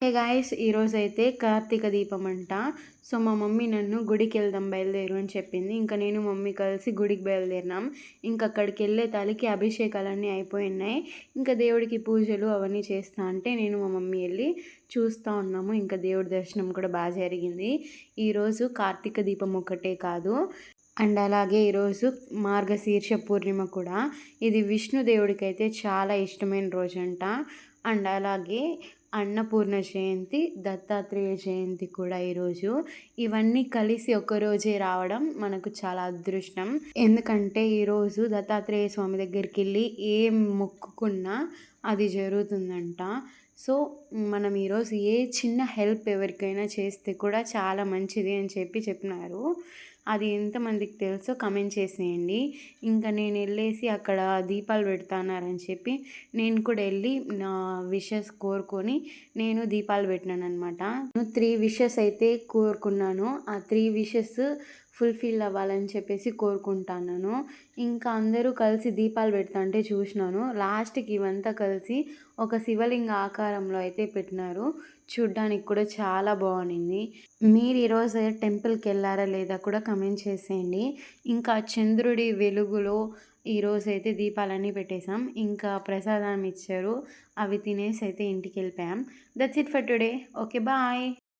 Hey guys, ఈరోజైతే కార్తీక దీపం అంట. సో మా మమ్మీ నన్ను గుడికెళ్దాం బయలుదేరు అని చెప్పింది. ఇంకా నేను మమ్మీ కలిసి గుడికి బయలుదేరినాం. ఇంక అక్కడికి వెళ్ళే తలకి అభిషేకాలన్నీ అయిపోయినాయి. ఇంకా దేవుడికి పూజలు అవన్నీ చేస్తా అంటే నేను మా మమ్మీ వెళ్ళి చూస్తూ ఉన్నాము. ఇంకా దేవుడి దర్శనం కూడా బాగా జరిగింది. ఈరోజు కార్తీక దీపం ఒక్కటే కాదు, అండ్ అలాగే ఈరోజు మార్గశీర్ష పూర్ణిమ కూడా. ఇది విష్ణుదేవుడికి అయితే చాలా ఇష్టమైన రోజంట. అండ్ అలాగే అన్నపూర్ణ జయంతి, దత్తాత్రేయ జయంతి కూడా ఈరోజు. ఇవన్నీ కలిసి ఒకరోజే రావడం మనకు చాలా అదృష్టం. ఎందుకంటే ఈరోజు దత్తాత్రేయ స్వామి దగ్గరికి వెళ్ళి ఏం మొక్కుకున్నా అది జరుగుతుందంట. సో మనం ఈరోజు ఏ చిన్న హెల్ప్ ఎవరికైనా చేస్తే కూడా చాలా మంచిది అని చెప్పినారు. అది ఎంతమందికి తెలుసో కమెంట్ చేసేయండి. ఇంకా నేను వెళ్ళేసి అక్కడ దీపాలు పెడతాన్నారని చెప్పి నేను కూడా వెళ్ళి నా విషెస్ కోరుకొని నేను దీపాలు పెట్టినాను అనమాట. నేను 3 విషెస్ అయితే కోరుకున్నాను. ఆ 3 విషెస్ ఫుల్ఫిల్ అవ్వాలని చెప్పేసి కోరుకుంటున్నాను. ఇంకా అందరూ కలిసి దీపాలు పెడతా అంటే చూసినాను. లాస్ట్కి ఇవంతా కలిసి ఒక శివలింగ ఆకారంలో అయితే పెట్టినారు. చూడ్డానికి కూడా చాలా బాగుంది. మీరు ఈరోజు టెంపుల్కి వెళ్ళారా లేదా కూడా కమెంట్ చేసేయండి. ఇంకా చంద్రుడి వెలుగులో ఈరోజు అయితే దీపాలన్నీ పెట్టేశాం. ఇంకా ప్రసాదం ఇచ్చారు, అవి తినేసి అయితే ఇంటికి వెళ్ళిపోయాం. That's it for today. Okay, bye.